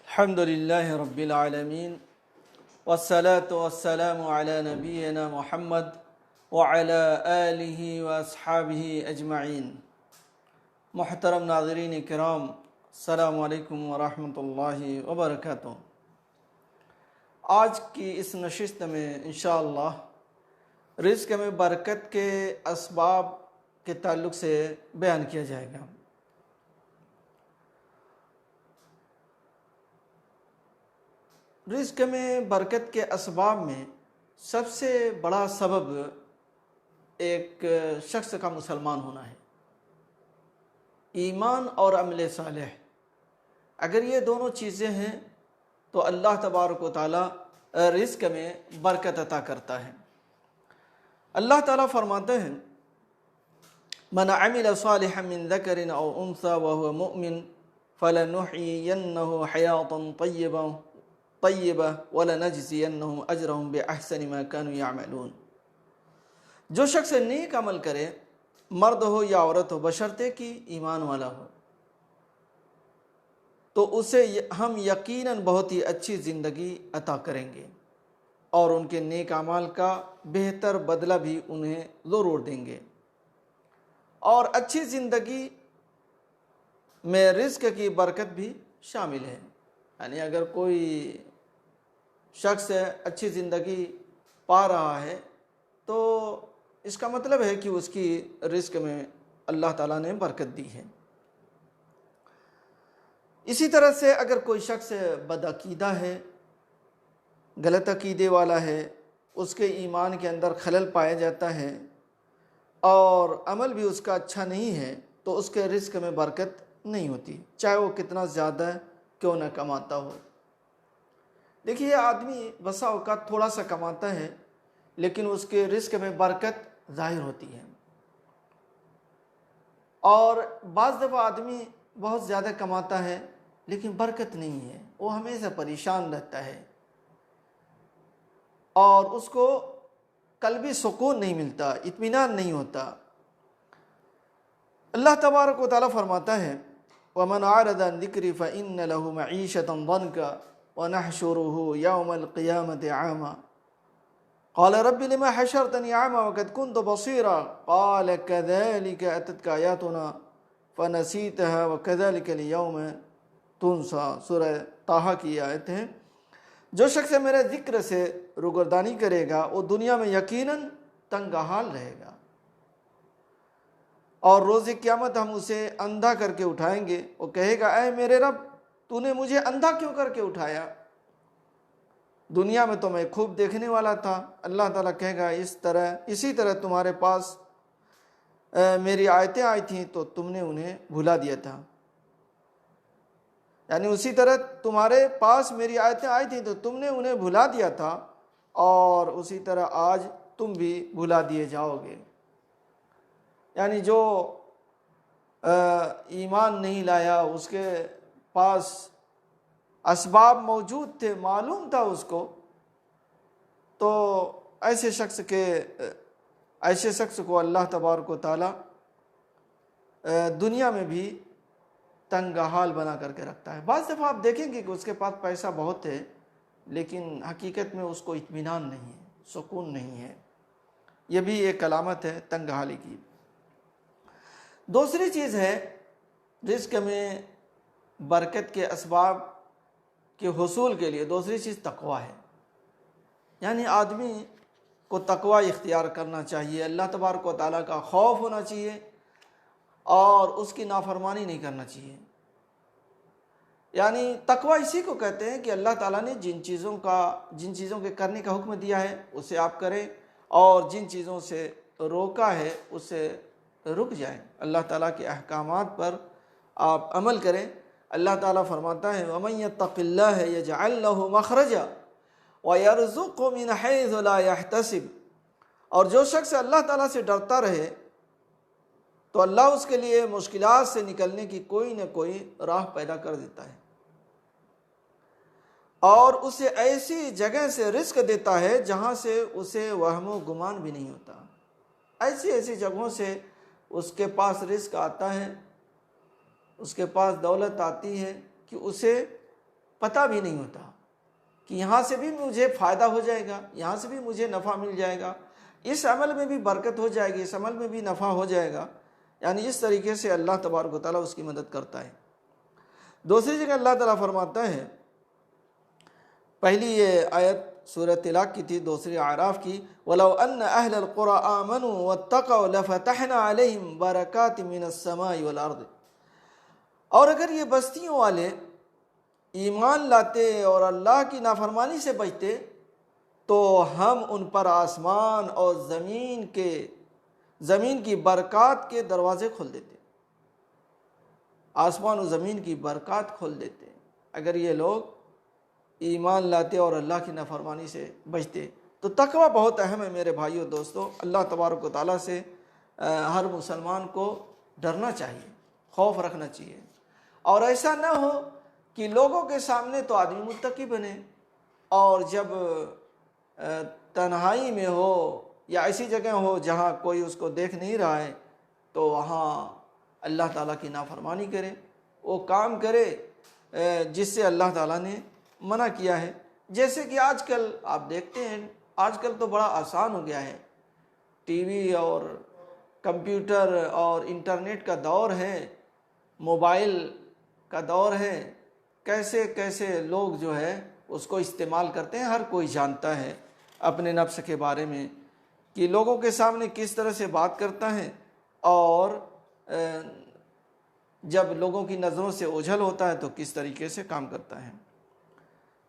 الحمد لله رب العالمين والصلاة والسلام على نبينا محمد وعلى آله وأصحابه أجمعين. محترم ناظرین کرام، السلام علیکم ورحمۃ اللہ وبرکاتہ۔ آج کی اس نشست میں انشاءاللہ رزق میں برکت کے اسباب کے تعلق سے بیان کیا جائے گا۔ رزق میں برکت کے اسباب میں سب سے بڑا سبب ایک شخص کا مسلمان ہونا ہے۔ ایمان اور عمل صالح، اگر یہ دونوں چیزیں ہیں تو اللہ تبارک و تعالی رزق میں برکت عطا کرتا ہے۔ اللہ تعالیٰ فرماتے ہیں من عمل صالحا من ذکر او انثى وهو مؤمن فلنحيينه حياة طیبہ وَلَنَجْزِيَنَّهُمْ أَجْرَهُمْ بِأَحْسَنِ مَا كَانُوا يَعْمَلُونَ۔ جو شخص نیک عمل کرے، مرد ہو یا عورت ہو، بشرطے کہ ایمان والا ہو، تو اسے ہم یقیناً بہت ہی اچھی زندگی عطا کریں گے اور ان کے نیک اعمال کا بہتر بدلہ بھی انہیں ضرور دیں گے۔ اور اچھی زندگی میں رزق کی برکت بھی شامل ہے، یعنی اگر کوئی شخص اچھی زندگی پا رہا ہے تو اس کا مطلب ہے کہ اس کی رزق میں اللہ تعالیٰ نے برکت دی ہے۔ اسی طرح سے اگر کوئی شخص بدعقیدہ ہے، غلط عقیدے والا ہے، اس کے ایمان کے اندر خلل پایا جاتا ہے اور عمل بھی اس کا اچھا نہیں ہے، تو اس کے رزق میں برکت نہیں ہوتی، چاہے وہ کتنا زیادہ کیوں نہ کماتا ہو۔ دیکھیے، آدمی بسا اوقات تھوڑا سا کماتا ہے لیکن اس کے رزق میں برکت ظاہر ہوتی ہے، اور بعض دفعہ آدمی بہت زیادہ کماتا ہے لیکن برکت نہیں ہے، وہ ہمیشہ پریشان رہتا ہے اور اس کو قلبی سکون نہیں ملتا، اطمینان نہیں ہوتا۔ اللہ تبارک و تعالیٰ فرماتا ہے وَمَنْ عَرَضَ عَنْ ذِكْرِي فَإِنَّ لَهُ مَعِيشَةً ضَنْكًا وَنَحْشُرُهُ يَوْمَ الْقِيَامَةِ أَعْمَى قَالَ رَبِّ لِمَ حَشَرْتَنِي أَعْمَى وَقَدْ كُنْتُ بَصِيرًا قَالَ كَذَلِكَ أَتَتْكَ آيَاتُنَا فَنَسِيتَهَا وَكَذَلِكَ الْيَوْمَ تُنْسَى۔ سورہ طٰہٰ کی آیت ہے۔ جو شخص میرے ذکر سے روگردانی کرے گا وہ دنیا میں یقیناً تنگ حال رہے گا، اور روز قیامت ہم اسے اندھا کر کے اٹھائیں گے۔ وہ کہے گا اے میرے رب، تو نے مجھے اندھا کیوں کر کے اٹھایا؟ دنیا میں تو میں خوب دیکھنے والا تھا۔ اللہ تعالیٰ کہے گا اسی طرح تمہارے پاس میری آیتیں آئی تھیں تو تم نے انہیں بھلا دیا تھا، یعنی اسی طرح تمہارے پاس میری آیتیں آئی تھیں تو تم نے انہیں بھلا دیا تھا، اور اسی طرح آج تم بھی بھلا دیے جاؤ گے۔ یعنی جو ایمان نہیں لایا، اس کے پاس اسباب موجود تھے، معلوم تھا اس کو، تو ایسے شخص کو اللہ تبارک و تعالیٰ دنیا میں بھی تنگ حال بنا کر کے رکھتا ہے۔ بعض دفعہ آپ دیکھیں گے کہ اس کے پاس پیسہ بہت ہے لیکن حقیقت میں اس کو اطمینان نہیں ہے، سکون نہیں ہے۔ یہ بھی ایک علامت ہے تنگ حالی کی۔ دوسری چیز ہے رزق میں برکت کے اسباب کے حصول کے لیے، دوسری چیز تقویٰ ہے، یعنی آدمی کو تقویٰ اختیار کرنا چاہیے، اللہ تبارک و تعالیٰ کا خوف ہونا چاہیے اور اس کی نافرمانی نہیں کرنا چاہیے۔ یعنی تقویٰ اسی کو کہتے ہیں کہ اللہ تعالیٰ نے جن چیزوں کے کرنے کا حکم دیا ہے اسے آپ کریں، اور جن چیزوں سے روکا ہے اس سے رک جائیں، اللہ تعالیٰ کے احکامات پر آپ عمل کریں۔ اللہ تعالیٰ فرماتا ہے وَمَن يَتَّقِ اللَّهَ يَجْعَلْ لَهُ مَخْرَجًا وَيَرْزُقْهُ مِنْ حَيْثُ لَا يَحْتَسِبُ۔ اور جو شخص اللہ تعالیٰ سے ڈرتا رہے تو اللہ اس کے لیے مشکلات سے نکلنے کی کوئی نہ کوئی راہ پیدا کر دیتا ہے، اور اسے ایسی جگہ سے رزق دیتا ہے جہاں سے اسے وہم و گمان بھی نہیں ہوتا۔ ایسی جگہوں سے اس کے پاس رزق آتا ہے، اس کے پاس دولت آتی ہے کہ اسے پتہ بھی نہیں ہوتا کہ یہاں سے بھی مجھے فائدہ ہو جائے گا، یہاں سے بھی مجھے نفع مل جائے گا، اس عمل میں بھی برکت ہو جائے گی، اس عمل میں بھی نفع ہو جائے گا، یعنی اس طریقے سے اللہ تبارک و تعالیٰ اس کی مدد کرتا ہے۔ دوسری جگہ اللہ تعالیٰ فرماتا ہے، پہلی یہ آیت سورہ طلاق کی تھی، دوسری اعراف کی، وَلَوْ أَنَّ أَهْلَ الْقُرَىٰ آمَنُوا وَاتَّقَوْا لَفَتَحْنَا عَلَيْهِمْ بَرَكَاتٍ مِّنَ السَّمَاءِ وَالْأَرْضِ، اور اگر یہ بستیوں والے ایمان لاتے اور اللہ کی نافرمانی سے بچتے تو ہم ان پر آسمان اور زمین کی برکات کے دروازے کھول دیتے، آسمان و زمین کی برکات کھول دیتے اگر یہ لوگ ایمان لاتے اور اللہ کی نافرمانی سے بچتے۔ تو تقوی بہت اہم ہے میرے بھائیو دوستو، اللہ تبارک و تعالیٰ سے ہر مسلمان کو ڈرنا چاہیے، خوف رکھنا چاہیے، اور ایسا نہ ہو کہ لوگوں کے سامنے تو آدمی متقی بنے اور جب تنہائی میں ہو یا ایسی جگہ ہو جہاں کوئی اس کو دیکھ نہیں رہا ہے تو وہاں اللہ تعالیٰ کی نافرمانی کرے، وہ کام کرے جس سے اللہ تعالیٰ نے منع کیا ہے۔ جیسے کہ آج کل آپ دیکھتے ہیں، آج کل تو بڑا آسان ہو گیا ہے، ٹی وی اور کمپیوٹر اور انٹرنیٹ کا دور ہے، موبائل کا دور ہے، کیسے کیسے لوگ جو ہے اس کو استعمال کرتے ہیں، ہر کوئی جانتا ہے اپنے نفس کے بارے میں کہ لوگوں کے سامنے کس طرح سے بات کرتا ہے اور جب لوگوں کی نظروں سے اوجھل ہوتا ہے تو کس طریقے سے کام کرتا ہے۔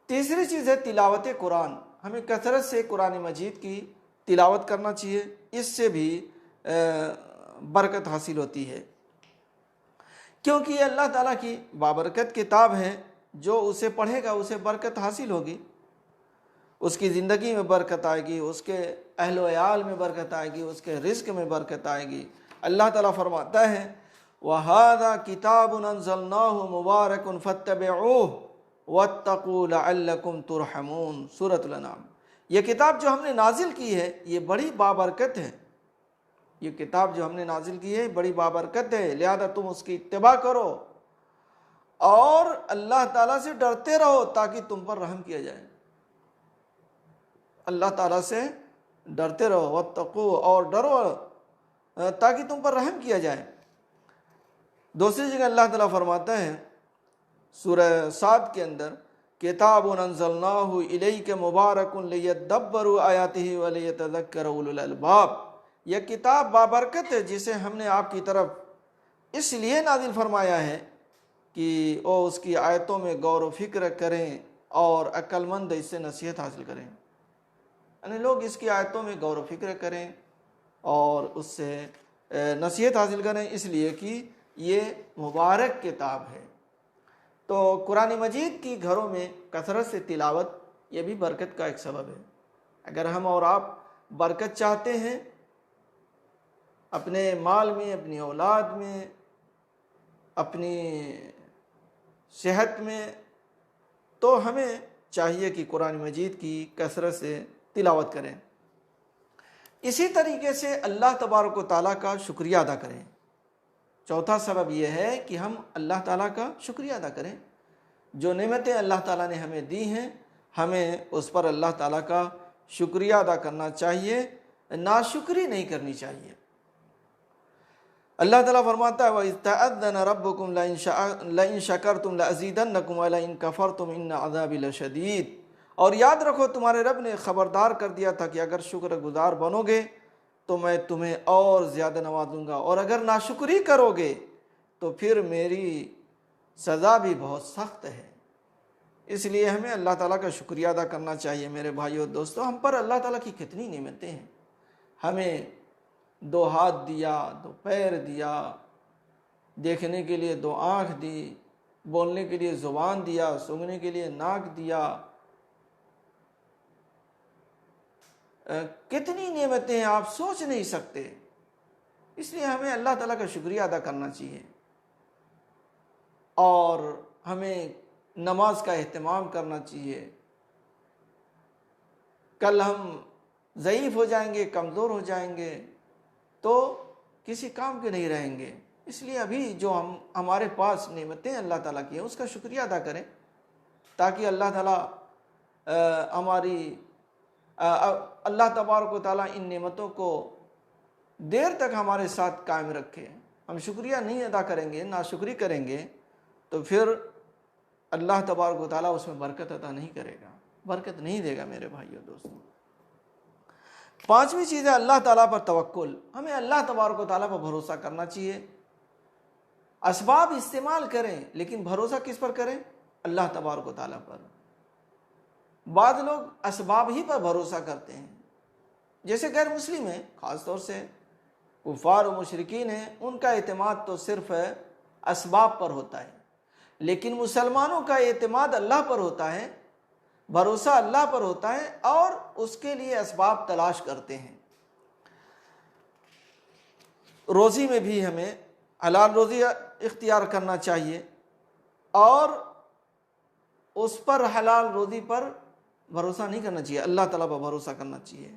تیسری چیز ہے تلاوت قرآن، ہمیں کثرت سے قرآن مجید کی تلاوت کرنا چاہیے، اس سے بھی برکت حاصل ہوتی ہے، کیونکہ یہ اللہ تعالیٰ کی بابرکت کتاب ہے، جو اسے پڑھے گا اسے برکت حاصل ہوگی، اس کی زندگی میں برکت آئے گی، اس کے اہل و عیال میں برکت آئے گی، اس کے رزق میں برکت آئے گی۔ اللہ تعالیٰ فرماتا ہے وَهَذَا كِتَابٌ أَنزَلْنَاهُ مُبَارَكٌ فَاتَّبِعُوهُ وَاتَّقُوا لَعَلَّكُمْ تُرْحَمُونَ، سورۃ الانعام۔ یہ کتاب جو ہم نے نازل کی ہے یہ بڑی بابرکت ہے، یہ کتاب جو ہم نے نازل کی ہے بڑی بابرکت ہے، لہذا تم اس کی اتباع کرو اور اللہ تعالیٰ سے ڈرتے رہو تاکہ تم پر رحم کیا جائے، اللہ تعالیٰ سے ڈرتے رہو، واتقوا، اور ڈرو تاکہ تم پر رحم کیا جائے۔ دوسری جگہ اللہ تعالیٰ فرماتا ہے سورہ صاد کے اندر کتاب انزلناہ الیک مبارک لیدبروا آیاتہ ولیتذکر اولو الالباب، یہ کتاب بابرکت ہے جسے ہم نے آپ کی طرف اس لیے نازل فرمایا ہے کہ وہ اس کی آیتوں میں غور و فکر کریں اور عقل مند اس سے نصیحت حاصل کریں، یعنی لوگ اس کی آیتوں میں غور و فکر کریں اور اس سے نصیحت حاصل کریں، اس لیے کہ یہ مبارک کتاب ہے۔ تو قرآن مجید کی گھروں میں کثرت سے تلاوت یہ بھی برکت کا ایک سبب ہے۔ اگر ہم اور آپ برکت چاہتے ہیں اپنے مال میں، اپنی اولاد میں، اپنی صحت میں، تو ہمیں چاہیے کہ قرآن مجید کی کثرت سے تلاوت کریں۔ اسی طریقے سے اللہ تبارک و تعالیٰ کا شکریہ ادا کریں۔ چوتھا سبب یہ ہے کہ ہم اللہ تعالیٰ کا شکریہ ادا کریں، جو نعمتیں اللہ تعالیٰ نے ہمیں دی ہیں ہمیں اس پر اللہ تعالیٰ کا شکریہ ادا کرنا چاہیے، ناشکری نہیں کرنی چاہیے۔ اللہ تعالیٰ فرماتا ہے وَإِذْ تَأَذَّنَ رَبُّكُمْ لَئِن شَكَرْتُمْ لَأَزِيدَنَّكُمْ وَلَئِن كَفَرْتُمْ إِنَّ عَذَابِي لَشَدِيدٌ، اور یاد رکھو تمہارے رب نے خبردار کر دیا تھا کہ اگر شکر گزار بنو گے تو میں تمہیں اور زیادہ نوازوں گا، اور اگر ناشکری کرو گے تو پھر میری سزا بھی بہت سخت ہے۔ اس لیے ہمیں اللہ تعالیٰ کا شکریہ ادا کرنا چاہیے۔ میرے بھائیو دوستو، ہم پر اللہ تعالیٰ کی کتنی نعمتیں ہیں، ہمیں 2 ہاتھ دیا، 2 پیر دیا، دیکھنے کے لیے 2 آنکھ دی، بولنے کے لیے زبان دیا، سونگھنے کے لیے ناک دیا، کتنی نعمتیں ہیں آپ سوچ نہیں سکتے۔ اس لیے ہمیں اللہ تعالیٰ کا شکریہ ادا کرنا چاہیے اور ہمیں نماز کا اہتمام کرنا چاہیے۔ کل ہم ضعیف ہو جائیں گے، کمزور ہو جائیں گے تو کسی کام کے نہیں رہیں گے، اس لیے ابھی جو ہمارے پاس نعمتیں اللہ تعالیٰ کی ہیں اس کا شکریہ ادا کریں تاکہ اللہ تعالیٰ اللہ تبارک و تعالیٰ ان نعمتوں کو دیر تک ہمارے ساتھ قائم رکھے۔ ہم شکریہ نہیں ادا کریں گے، ناشکری کریں گے، تو پھر اللہ تبارک و تعالیٰ اس میں برکت عطا نہیں کرے گا، برکت نہیں دے گا میرے بھائیو دوستوں۔ پانچویں چیز ہے اللہ تعالیٰ پر توکل۔ ہمیں اللہ تبارک و تعالیٰ پر بھروسہ کرنا چاہیے۔ اسباب استعمال کریں لیکن بھروسہ کس پر کریں؟ اللہ تبارک و تعالیٰ پر۔ بعض لوگ اسباب ہی پر بھروسہ کرتے ہیں، جیسے غیر مسلم ہیں، خاص طور سے کفار و مشرکین ہیں، ان کا اعتماد تو صرف اسباب پر ہوتا ہے، لیکن مسلمانوں کا اعتماد اللہ پر ہوتا ہے، بھروسہ اللہ پر ہوتا ہے، اور اس کے لیے اسباب تلاش کرتے ہیں۔ روزی میں بھی ہمیں حلال روزی اختیار کرنا چاہیے، اور اس پر حلال روزی پر بھروسہ نہیں کرنا چاہیے، اللہ تعالیٰ پر بھروسہ کرنا چاہیے،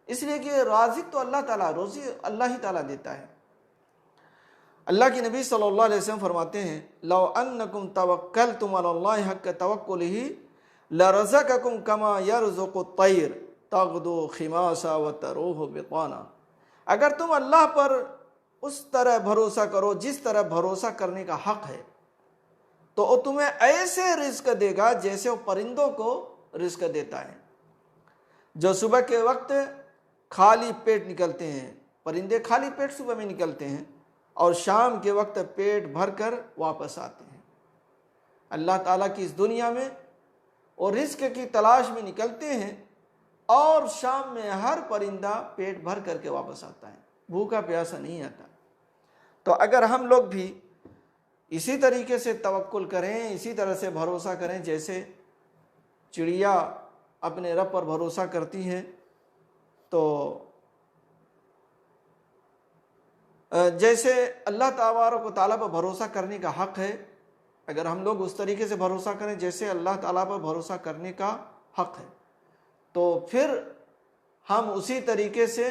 اس لیے کہ رازق تو اللہ تعالیٰ، روزی اللہ ہی تعالیٰ دیتا ہے۔ اللہ کی نبی صلی اللہ علیہ وسلم فرماتے ہیں لو انکم توکلتم علی اللہ حق توکلہ لرزقکم کما یرزق الطیر تغدو خماسا وتروح بطانا۔ اگر تم اللہ پر اس طرح بھروسہ کرو جس طرح بھروسہ کرنے کا حق ہے، تو وہ تمہیں ایسے رزق دے گا جیسے وہ پرندوں کو رزق دیتا ہے، جو صبح کے وقت خالی پیٹ نکلتے ہیں۔ پرندے خالی پیٹ صبح میں نکلتے ہیں اور شام کے وقت پیٹ بھر کر واپس آتے ہیں۔ اللہ تعالیٰ کی اس دنیا میں اور رزق کی تلاش میں نکلتے ہیں، اور شام میں ہر پرندہ پیٹ بھر کر کے واپس آتا ہے، بھوکا پیاسا نہیں آتا۔ تو اگر ہم لوگ بھی اسی طریقے سے توکل کریں، اسی طرح سے بھروسہ کریں جیسے چڑیا اپنے رب پر بھروسہ کرتی ہیں، تو جیسے اللہ تبارک و تعالیٰ پر بھروسہ کرنے کا حق ہے، اگر ہم لوگ اس طریقے سے بھروسہ کریں جیسے اللہ تعالیٰ پر بھروسہ کرنے کا حق ہے، تو پھر ہم اسی طریقے سے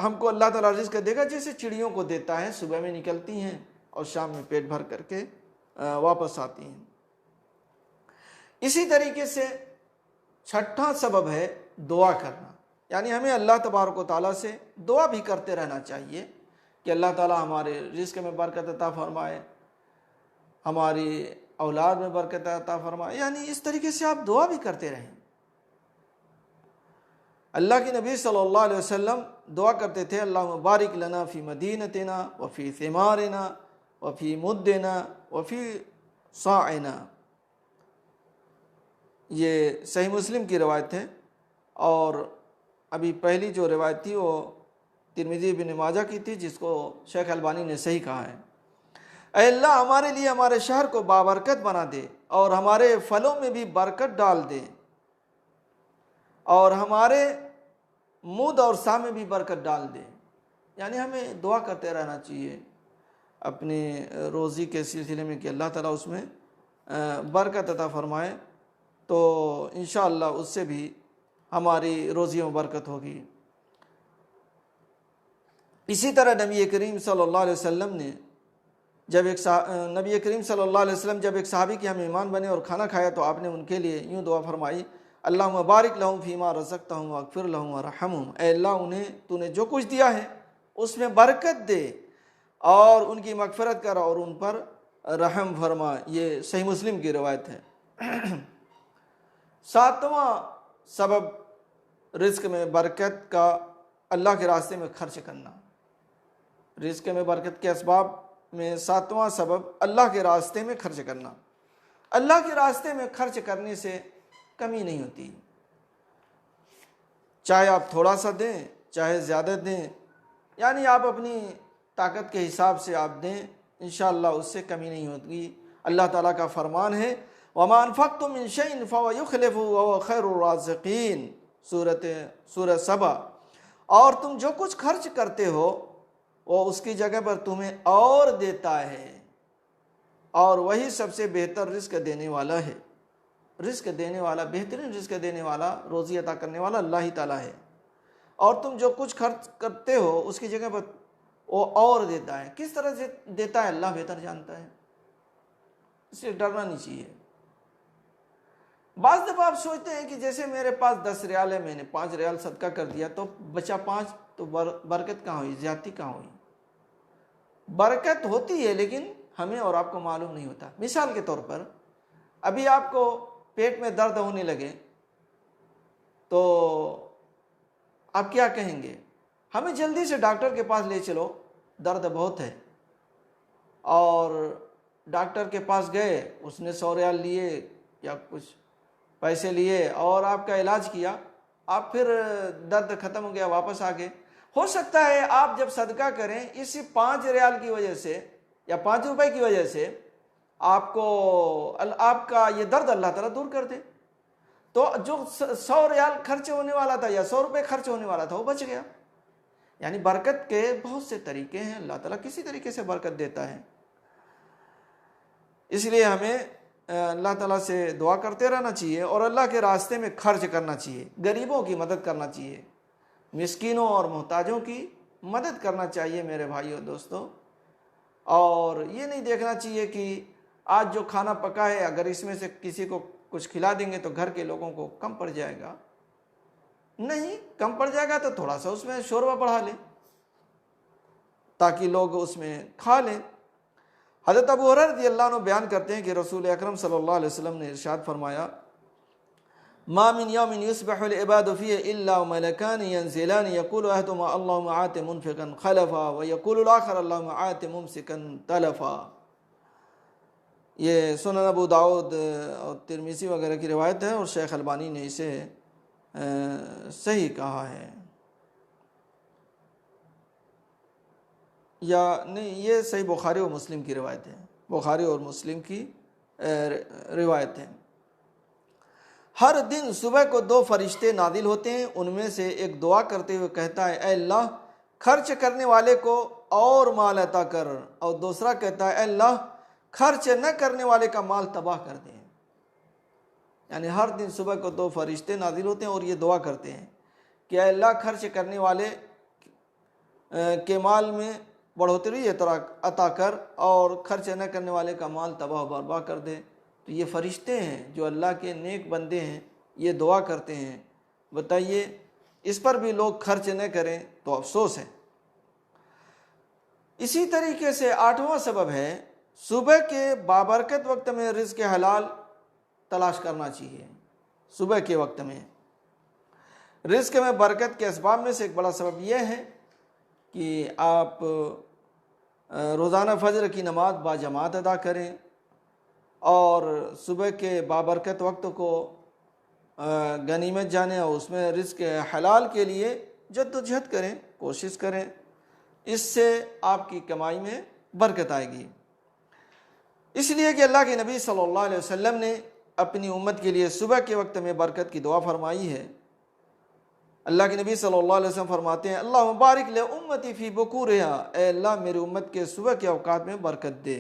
ہم کو اللہ تعالیٰ رزق دے گا جیسے چڑیوں کو دیتا ہے، صبح میں نکلتی ہیں اور شام میں پیٹ بھر کر کے واپس آتی ہیں۔ اسی طریقے سے چھٹا سبب ہے دعا کرنا، یعنی ہمیں اللہ تبارک و تعالیٰ سے دعا بھی کرتے رہنا چاہیے کہ اللہ تعالیٰ ہمارے رزق میں برکت عطا فرمائے، ہماری اولاد میں برکت عطا فرمائے، یعنی اس طریقے سے آپ دعا بھی کرتے رہیں۔ اللہ کے نبی صلی اللہ علیہ وسلم دعا کرتے تھے اللہم بارک لنا فی مدینتنا وفی ثمارنا وفی مدنا وفی صاعنا۔ یہ صحیح مسلم کی روایت ہے، اور ابھی پہلی جو روایت تھی وہ ترمذی بن ماجہ کی تھی، جس کو شیخ البانی نے صحیح کہا ہے۔ اے اللہ ہمارے لیے ہمارے شہر کو بابرکت بنا دے، اور ہمارے پھلوں میں بھی برکت ڈال دے، اور ہمارے مد اور سا میں بھی برکت ڈال دے۔ یعنی ہمیں دعا کرتے رہنا چاہیے اپنے روزی کے سلسلے میں کہ اللہ تعالیٰ اس میں برکت عطا فرمائے، تو انشاءاللہ اس سے بھی ہماری روزی میں برکت ہوگی۔ اسی طرح نبی کریم صلی اللہ علیہ وسلم نے جب ایک صحابی کے ہم مہمان بنے اور کھانا کھایا، تو آپ نے ان کے لیے یوں دعا فرمائی اللہم بارک لہم فیما رزقتہم واغفر لہم ورحمہم۔ اے اللہ انہیں تو نے جو کچھ دیا ہے اس میں برکت دے، اور ان کی مغفرت کر، اور ان پر رحم فرما۔ یہ صحیح مسلم کی روایت ہے۔ ساتواں سبب رزق میں برکت کا اللہ کے راستے میں خرچ کرنا۔ رزق میں برکت کے اسباب میں ساتواں سبب اللہ کے راستے میں خرچ کرنا۔ اللہ کے راستے میں خرچ کرنے سے کمی نہیں ہوتی، چاہے آپ تھوڑا سا دیں چاہے زیادہ دیں، یعنی آپ اپنی طاقت کے حساب سے آپ دیں، انشاءاللہ اس سے کمی نہیں ہوتی۔ اللہ تعالیٰ کا فرمان ہے وَمَا أَنفَقْتُم مِّن شَيْءٍ فَهُوَ يُخْلِفُهُ وَهُوَ خَيْرُ الرَّازِقِينَ۔ سورہ سبا۔ اور تم جو کچھ خرچ کرتے ہو وہ اس کی جگہ پر تمہیں اور دیتا ہے، اور وہی سب سے بہتر رزق دینے والا ہے۔ رزق دینے والا، بہترین رزق دینے والا، روزی عطا کرنے والا اللہ ہی تعالیٰ ہے، اور تم جو کچھ خرچ کرتے ہو اس کی جگہ پر وہ اور دیتا ہے۔ کس طرح سے دیتا ہے اللہ بہتر جانتا ہے، اس سے ڈرنا نہیں چاہیے۔ بعض دفعہ آپ سوچتے ہیں کہ جیسے میرے پاس 10 ریال ہے، میں نے 5 ریال صدقہ کر دیا تو بچا 5، تو برکت کہاں ہوئی، زیادتی کہاں ہوئی؟ برکت ہوتی ہے لیکن ہمیں اور آپ کو معلوم نہیں ہوتا۔ مثال کے طور پر ابھی آپ کو پیٹ میں درد ہونے لگے تو آپ کیا کہیں گے؟ ہمیں جلدی سے ڈاکٹر کے پاس لے چلو، درد بہت ہے۔ اور ڈاکٹر کے پاس گئے، اس نے 100 ریال لیے یا کچھ پیسے لیے اور آپ کا علاج کیا، آپ پھر درد ختم ہو گیا، واپس آ گئے۔ ہو سکتا ہے آپ جب صدقہ کریں اسی 5 ریال کی وجہ سے یا 5 روپے کی وجہ سے آپ کا یہ درد اللہ تعالیٰ دور کر دے، تو جو 100 ریال خرچ ہونے والا تھا یا 100 روپے خرچ ہونے والا تھا وہ بچ گیا۔ یعنی برکت کے بہت سے طریقے ہیں، اللہ تعالیٰ کسی طریقے سے برکت دیتا ہے۔ اس لیے ہمیں اللہ تعالیٰ سے دعا کرتے رہنا چاہیے اور اللہ کے راستے میں خرچ کرنا چاہیے، غریبوں کی مدد کرنا چاہیے، مسکینوں اور محتاجوں کی مدد کرنا چاہیے میرے بھائیو دوستو۔ اور یہ نہیں دیکھنا چاہیے کہ آج جو کھانا پکا ہے اگر اس میں سے کسی کو کچھ کھلا دیں گے تو گھر کے لوگوں کو کم پڑ جائے گا۔ نہیں، کم پڑ جائے گا تو تھوڑا سا اس میں شوربہ بڑھا لیں تاکہ لوگ اس میں کھا لیں۔ حضرت ابو ہریرہ رضی اللہ عنہ بیان کرتے ہیں کہ رسول اکرم صلی اللہ علیہ وسلم نے ارشاد فرمایا، ما من یوم یصبح العباد فیہ الا ملکان ینزلان یقول احدہما اللہم آت منفقا خلفا ویقول الاخر اللہم آت ممسکا تلفا۔ یہ سنن ابو داؤد اور ترمذی وغیرہ کی روایت ہے اور شیخ البانی نے اسے صحیح کہا ہے، یا نہیں، یہ صحیح بخاری اور مسلم کی روایت ہے، بخاری اور مسلم کی روایت ہے۔ ہر دن صبح کو 2 فرشتے نازل ہوتے ہیں، ان میں سے ایک دعا کرتے ہوئے کہتا ہے اے اللہ خرچ کرنے والے کو اور مال عطا کر، اور دوسرا کہتا ہے اے اللہ خرچ نہ کرنے والے کا مال تباہ کر دیں۔ یعنی ہر دن صبح کو 2 فرشتے نازل ہوتے ہیں اور یہ دعا کرتے ہیں کہ اے اللہ خرچ کرنے والے کے مال میں بڑھوتری عطا کر اور خرچ نہ کرنے والے کا مال تباہ و برباد کر دے۔ تو یہ فرشتے ہیں جو اللہ کے نیک بندے ہیں، یہ دعا کرتے ہیں۔ بتائیے اس پر بھی لوگ خرچ نہ کریں تو افسوس ہے۔ اسی طریقے سے 8واں سبب ہے صبح کے بابرکت وقت میں رزق حلال تلاش کرنا چاہیے۔ صبح کے وقت میں رزق میں برکت کے اسباب میں سے ایک بڑا سبب یہ ہے کہ آپ روزانہ فجر کی نماز باجماعت ادا کریں اور صبح کے بابرکت وقت کو غنیمت جانیں اور اس میں رزق حلال کے لیے جدوجہد کریں، کوشش کریں، اس سے آپ کی کمائی میں برکت آئے گی۔ اس لیے کہ اللہ کے نبی صلی اللہ علیہ وسلم نے اپنی امت کے لیے صبح کے وقت میں برکت کی دعا فرمائی ہے۔ اللہ کے نبی صلی اللہ علیہ وسلم فرماتے ہیں اللہم بارک لامتی فی بکورہا، اے اللہ میری امت کے صبح کے اوقات میں برکت دے،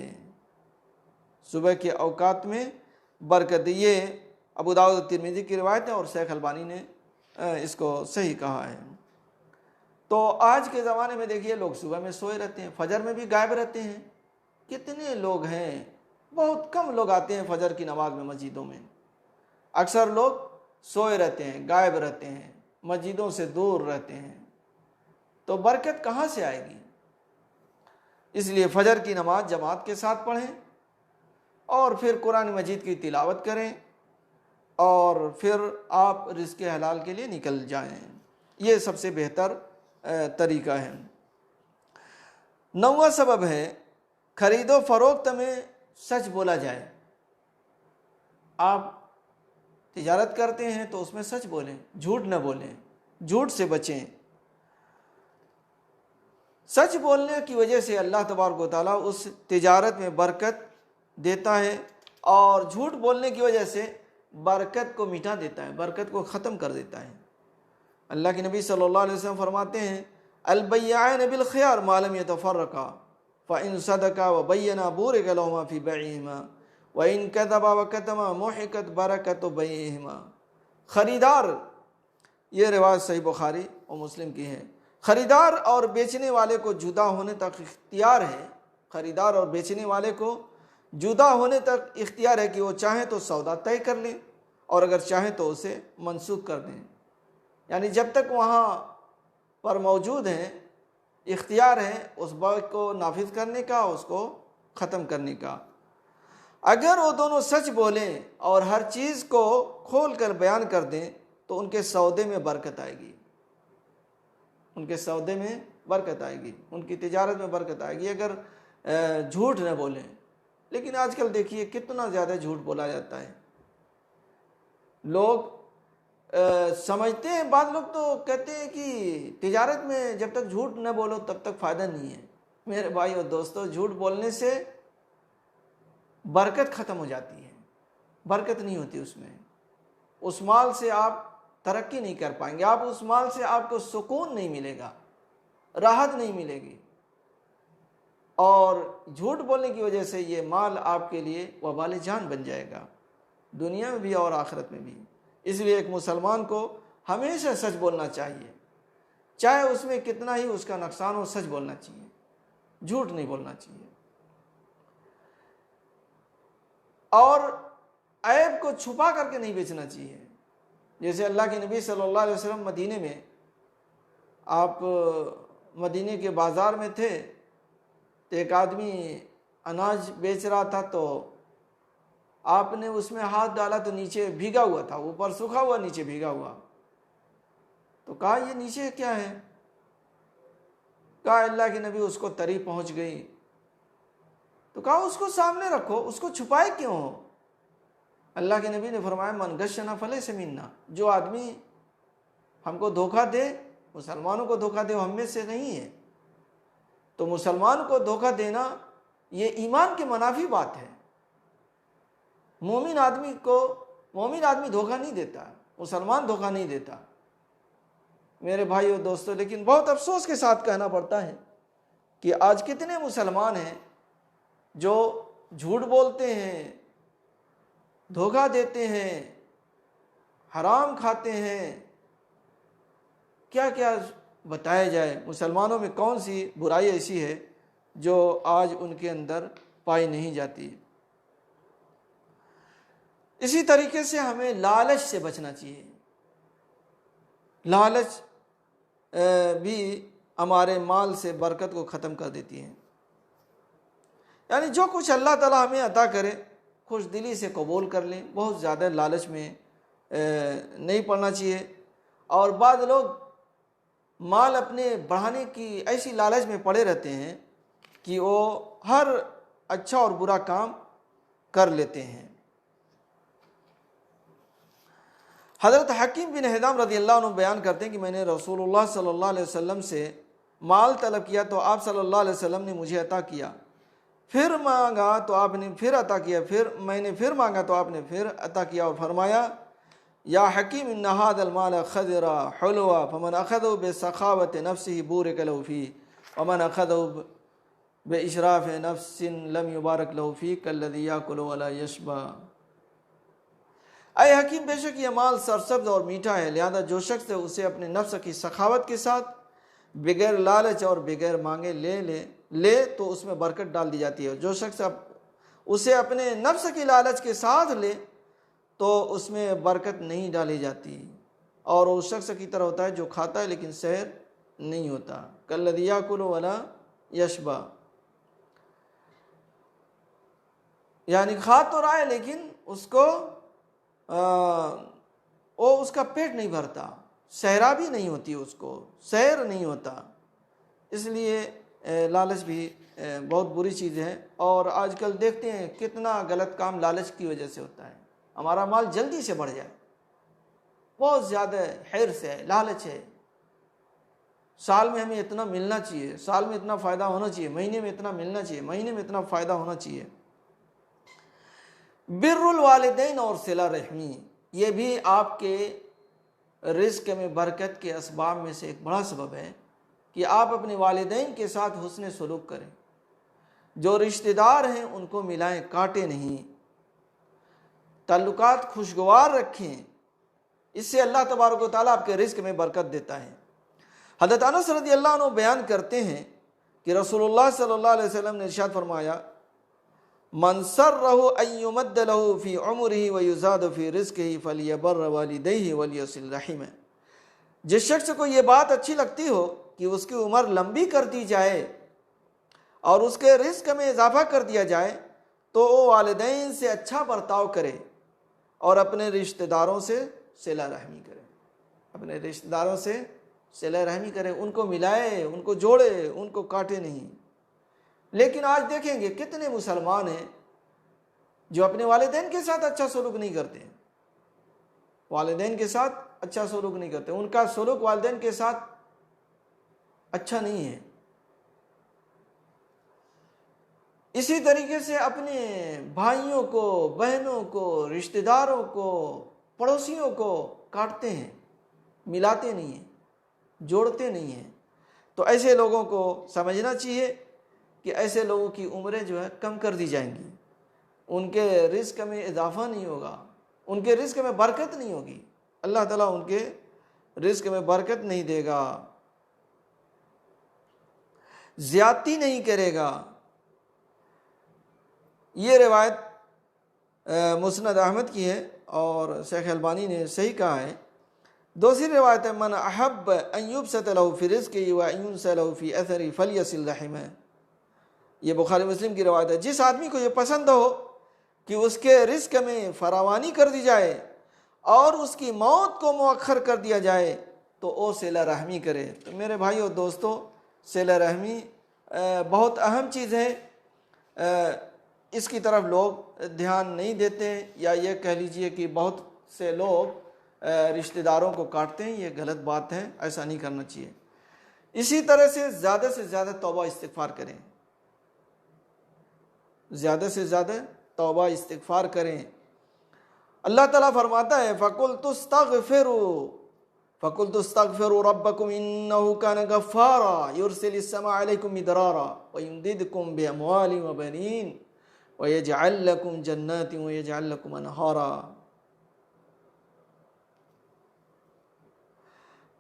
صبح کے اوقات میں برکت دے۔ یہ ابو داؤد ترمذی کی روایت ہے اور شیخ البانی نے اس کو صحیح کہا ہے۔ تو آج کے زمانے میں دیکھیے لوگ صبح میں سوئے رہتے ہیں، فجر میں بھی غائب رہتے ہیں۔ کتنے لوگ ہیں، بہت کم لوگ آتے ہیں فجر کی نماز میں مسجدوں میں، اکثر لوگ سوئے رہتے ہیں، غائب رہتے ہیں، مسجدوں سے دور رہتے ہیں، تو برکت کہاں سے آئے گی؟ اس لیے فجر کی نماز جماعت کے ساتھ پڑھیں اور پھر قرآن مجید کی تلاوت کریں اور پھر آپ رزق حلال کے لیے نکل جائیں، یہ سب سے بہتر طریقہ ہے۔ 9واں سبب ہے خرید و فروخت میں سچ بولا جائے۔ آپ تجارت کرتے ہیں تو اس میں سچ بولیں، جھوٹ نہ بولیں، جھوٹ سے بچیں۔ سچ بولنے کی وجہ سے اللہ تبارک و تعالیٰ اس تجارت میں برکت دیتا ہے اور جھوٹ بولنے کی وجہ سے برکت کو مٹا دیتا ہے، برکت کو ختم کر دیتا ہے۔ اللہ کے نبی صلی اللہ علیہ وسلم فرماتے ہیں البیعان بالخیار ما لم یتفرقا فإن صدقا وبینا بورک لہما فی بیعہما وإن کذبا وکتما محقت برکت بیعہما۔ خریدار، یہ روایت صحیح بخاری اور مسلم کی ہے، خریدار اور بیچنے والے کو جدا ہونے تک اختیار ہے، خریدار اور بیچنے والے کو جدا ہونے تک اختیار ہے کہ وہ چاہیں تو سودا طے کر لیں اور اگر چاہیں تو اسے منسوخ کر دیں، یعنی جب تک وہاں پر موجود ہیں اختیار ہے اس بات کو نافذ کرنے کا، اس کو ختم کرنے کا۔ اگر وہ دونوں سچ بولیں اور ہر چیز کو کھول کر بیان کر دیں تو ان کے سودے میں برکت آئے گی، ان کے سودے میں برکت آئے گی، ان کی تجارت میں برکت آئے گی اگر جھوٹ نہ بولیں۔ لیکن آج کل دیکھیے کتنا زیادہ جھوٹ بولا جاتا ہے، لوگ سمجھتے ہیں، بعض لوگ تو کہتے ہیں کہ تجارت میں جب تک جھوٹ نہ بولو تب تک فائدہ نہیں ہے۔ میرے بھائی اور دوستو، جھوٹ بولنے سے برکت ختم ہو جاتی ہے، برکت نہیں ہوتی اس میں، اس مال سے آپ ترقی نہیں کر پائیں گے، آپ اس مال سے آپ کو سکون نہیں ملے گا، راحت نہیں ملے گی، اور جھوٹ بولنے کی وجہ سے یہ مال آپ کے لیے وبال جان بن جائے گا، دنیا میں بھی اور آخرت میں بھی۔ اس لیے ایک مسلمان کو ہمیشہ سچ بولنا چاہیے، چاہے اس میں کتنا ہی اس کا نقصان ہو، سچ بولنا چاہیے، جھوٹ نہیں بولنا چاہیے، اور عیب کو چھپا کر کے نہیں بیچنا چاہیے۔ جیسے اللہ کے نبی صلی اللہ علیہ وسلم مدینے میں، آپ مدینے کے بازار میں تھے تو ایک آدمی اناج بیچ رہا تھا، تو آپ نے اس میں ہاتھ ڈالا تو نیچے بھیگا ہوا تھا، اوپر سوکھا ہوا نیچے بھیگا ہوا، تو کہا یہ نیچے کیا ہے؟ کہا اللہ کے نبی اس کو تری پہنچ گئی، تو کہا اس کو سامنے رکھو، اس کو چھپائے کیوں ہو؟ اللہ کے نبی نے فرمایا من غشنا فلیس منا، جو آدمی ہم کو دھوکہ دے، مسلمانوں کو دھوکہ دے، وہ ہم میں سے نہیں ہے۔ تو مسلمان کو دھوکہ دینا یہ ایمان کے منافی بات ہے۔ مومن آدمی دھوکہ نہیں دیتا، مسلمان دھوکہ نہیں دیتا میرے بھائی اور دوستو۔ لیکن بہت افسوس کے ساتھ کہنا پڑتا ہے کہ آج کتنے مسلمان ہیں جو جھوٹ بولتے ہیں، دھوکہ دیتے ہیں، حرام کھاتے ہیں، کیا کیا بتایا جائے، مسلمانوں میں کون سی برائی ایسی ہے جو آج ان کے اندر پائی نہیں جاتی۔ اسی طریقے سے ہمیں لالچ سے بچنا چاہیے۔ لالچ بھی ہمارے مال سے برکت کو ختم کر دیتی ہے، یعنی جو کچھ اللہ تعالیٰ ہمیں عطا کرے خوش دلی سے قبول کر لیں، بہت زیادہ لالچ میں نہیں پڑنا چاہیے۔ اور بعض لوگ مال اپنے بڑھانے کی ایسی لالچ میں پڑے رہتے ہیں کہ وہ ہر اچھا اور برا کام کر لیتے ہیں۔ حضرت حکیم بن حزام رضی اللہ عنہ بیان کرتے ہیں کہ میں نے رسول اللہ صلی اللہ علیہ وسلم سے مال طلب کیا تو آپ صلی اللہ علیہ وسلم نے مجھے عطا کیا، پھر مانگا تو آپ نے پھر عطا کیا، پھر میں نے پھر مانگا تو آپ نے پھر عطا کیا، اور فرمایا یا حکیم ان هذا المال خضر حلوا فمن اخذه بسخاوت نفسه بورك له فيه ومن اخذه باشراف نفس لم يبارك له فيه كالذي ياكل ولا يشبع۔ اے حکیم، بے شک یہ مال سرسبز اور میٹھا ہے، لہذا جو شخص اسے اپنے نفس کی سخاوت کے ساتھ بغیر لالچ اور بغیر مانگے لے تو اس میں برکت ڈال دی جاتی ہے، جو شخص اسے اپنے نفس کی لالچ کے ساتھ لے تو اس میں برکت نہیں ڈالی جاتی، اور اس شخص کی طرح ہوتا ہے جو کھاتا ہے لیکن سیر نہیں ہوتا، کالذی یاکل ولا یشبع، یعنی کھا تو رہا ہے لیکن اس کو اس کا پیٹ نہیں بھرتا، سیرابی نہیں ہوتی، اس کو سیر نہیں ہوتا۔ اس لیے لالچ بھی بہت بری چیز ہے، اور آج کل دیکھتے ہیں کتنا غلط کام لالچ کی وجہ سے ہوتا ہے۔ ہمارا مال جلدی سے بڑھ جائے، بہت زیادہ حرص ہے، لالچ ہے، سال میں ہمیں اتنا ملنا چاہیے، سال میں اتنا فائدہ ہونا چاہیے، مہینے میں اتنا ملنا چاہیے، مہینے میں اتنا فائدہ ہونا چاہیے۔ بر الوالدین اور صلہ رحمی، یہ بھی آپ کے رزق میں برکت کے اسباب میں سے ایک بڑا سبب ہے کہ آپ اپنے والدین کے ساتھ حسن سلوک کریں، جو رشتہ دار ہیں ان کو ملائیں، کاٹیں نہیں، تعلقات خوشگوار رکھیں، اس سے اللہ تبارک و تعالیٰ آپ کے رزق میں برکت دیتا ہے۔ حضرت انس رضی اللہ عنہ بیان کرتے ہیں کہ رسول اللہ صلی اللہ علیہ وسلم نے ارشاد فرمایا من سرہ ان یمد لہ فی عمرہ ویزاد فی رزقہ فلیبر والدیہ ولیصل رحمہ، جس شخص کو یہ بات اچھی لگتی ہو کہ اس کی عمر لمبی کر دی جائے اور اس کے رزق میں اضافہ کر دیا جائے، تو وہ والدین سے اچھا برتاؤ کرے اور اپنے رشتہ داروں سے صلہ رحمی کرے، اپنے رشتہ داروں سے صلہ رحمی کرے، ان کو ملائے، ان کو جوڑے، ان کو کاٹے نہیں۔ لیکن آج دیکھیں گے کتنے مسلمان ہیں جو اپنے والدین کے ساتھ اچھا سلوک نہیں کرتے، والدین کے ساتھ اچھا سلوک نہیں کرتے، ان کا سلوک والدین کے ساتھ اچھا نہیں ہے۔ اسی طریقے سے اپنے بھائیوں کو، بہنوں کو، رشتہ داروں کو، پڑوسیوں کو کاٹتے ہیں، ملاتے نہیں ہیں، جوڑتے نہیں ہیں۔ تو ایسے لوگوں کو سمجھنا چاہیے کہ ایسے لوگوں کی عمریں جو ہے کم کر دی جائیں گی، ان کے رزق میں اضافہ نہیں ہوگا، ان کے رزق میں برکت نہیں ہوگی، اللہ تعالیٰ ان کے رزق میں برکت نہیں دے گا، زیادتی نہیں کرے گا۔ یہ روایت مسند احمد کی ہے اور شیخ البانی نے صحیح کہا ہے۔ دوسری روایت ہے من احب ان یبسط له فی رزقہ وان ینسى له فی اثرہ فلیصل رحمہ، یہ بخاری مسلم کی روایت ہے۔ جس آدمی کو یہ پسند ہو کہ اس کے رزق میں فراوانی کر دی جائے اور اس کی موت کو مؤخر کر دیا جائے تو وہ صلہ رحمی کرے۔ تو میرے بھائیو دوستو، صلہ رحمی بہت اہم چیز ہے، اس کی طرف لوگ دھیان نہیں دیتے، یا یہ کہہ لیجئے کہ بہت سے لوگ رشتہ داروں کو کاٹتے ہیں، یہ غلط بات ہے، ایسا نہیں کرنا چاہیے۔ اسی طرح سے زیادہ توبہ استغفار کریں، زیادہ سے زیادہ توبہ استغفار کریں۔ اللہ تعالیٰ فرماتا ہے فَقُلْتُ اسْتَغْفِرُوا رَبَّكُمْ إِنَّهُ كَانَ غَفَّارًا يُرْسِلِ السَّمَاءَ عَلَيْكُمْ مِدْرَارًا وَيُمْدِدْكُمْ بِأَمْوَالٍ وَبَنِينَ وَيَجْعَلْ لَكُمْ جَنَّاتٍ وَيَجْعَلْ لَكُمْ أَنْهَارًا۔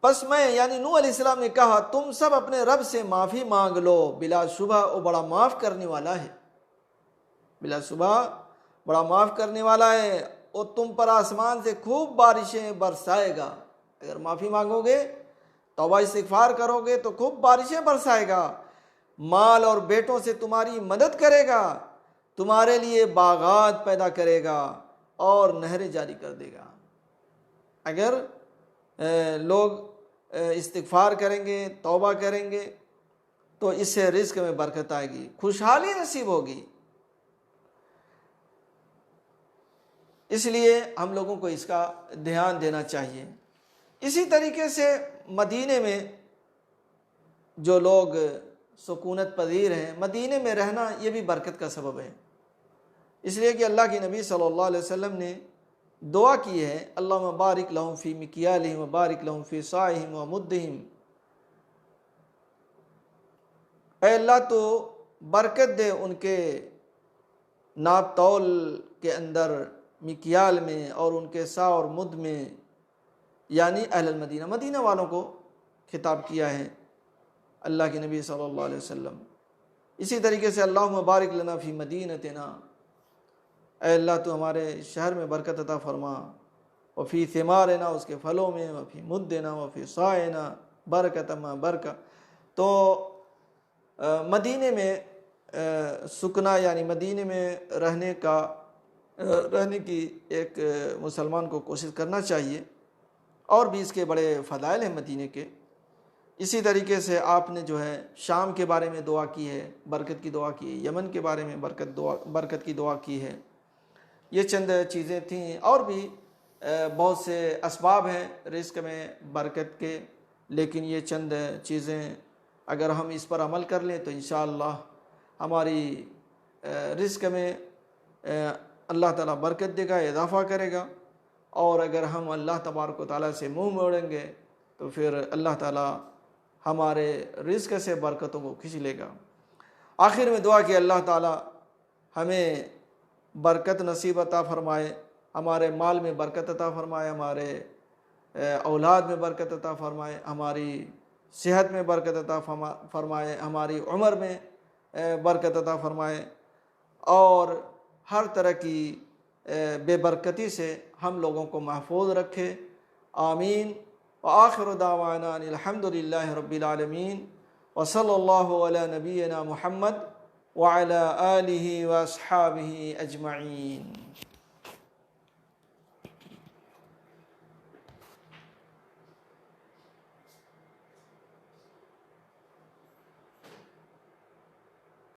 پس میں یعنی نوح علیہ السلام نے کہا تم سب اپنے رب سے معافی مانگ لو، بلا شبہ وہ بڑا معاف کرنے والا ہے، بلا شبہ بڑا معاف کرنے والا ہے، وہ تم پر آسمان سے خوب بارشیں برسائے گا۔ اگر معافی مانگو گے، توبہ استغفار کرو گے تو خوب بارشیں برسائے گا، مال اور بیٹوں سے تمہاری مدد کرے گا، تمہارے لیے باغات پیدا کرے گا اور نہریں جاری کر دے گا۔ اگر لوگ استغفار کریں گے، توبہ کریں گے تو اس سے رزق میں برکت آئے گی، خوشحالی نصیب ہوگی۔ اس لیے ہم لوگوں کو اس کا دھیان دینا چاہیے۔ اسی طریقے سے مدینے میں جو لوگ سکونت پذیر ہیں، مدینے میں رہنا یہ بھی برکت کا سبب ہے، اس لیے کہ اللہ کے نبی صلی اللہ علیہ وسلم نے دعا کی ہے اللہم بارک لہم فی مکیالہم وبارک لہم فی صاعہم ومدہم، اے اللہ تو برکت دے ان کے ناپ تول کے اندر، مکیال میں، اور ان کے سا اور مد میں، یعنی اہل المدینہ، مدینہ والوں کو خطاب کیا ہے اللہ کے نبی صلی اللہ علیہ وسلم۔ اسی طریقے سے اللہم بارک لنا فی مدینتنا، اے اللہ تو ہمارے شہر میں برکت عطا فرما، وفی ثمارنا، اس کے پھلوں میں، وفی مدنا وفی صاعنا برکت ما برکہ۔ تو مدینے میں سکنا یعنی مدینے میں رہنے کی ایک مسلمان کو کوشش کرنا چاہیے، اور بھی اس کے بڑے فضائل ہیں مدینے کے۔ اسی طریقے سے آپ نے جو ہے شام کے بارے میں دعا کی ہے، برکت کی دعا کی ہے، یمن کے بارے میں برکت کی دعا کی ہے۔ یہ چند چیزیں تھیں، اور بھی بہت سے اسباب ہیں رزق میں برکت کے، لیکن یہ چند چیزیں اگر ہم اس پر عمل کر لیں تو انشاءاللہ ہماری رزق میں اللہ تعالیٰ برکت دے گا، اضافہ کرے گا، اور اگر ہم اللہ تبارک و تعالیٰ سے منہ موڑیں گے تو پھر اللہ تعالیٰ ہمارے رزق سے برکتوں کو کھینچ لے گا۔ آخر میں دعا کہ اللہ تعالیٰ ہمیں برکت نصیب عطا فرمائے، ہمارے مال میں برکت عطا فرمائے، ہمارے اولاد میں برکت عطا فرمائے، ہماری صحت میں برکت عطا فرمائے، ہماری عمر میں برکت عطا فرمائے، اور ہر طرح کی بے برکتی سے ہم لوگوں کو محفوظ رکھے. آمین. وآخر دعوانا ان الحمد للہ رب العالمین وصلی اللہ علی نبینا محمد وعلی آلہ واصحابہ اجمعین.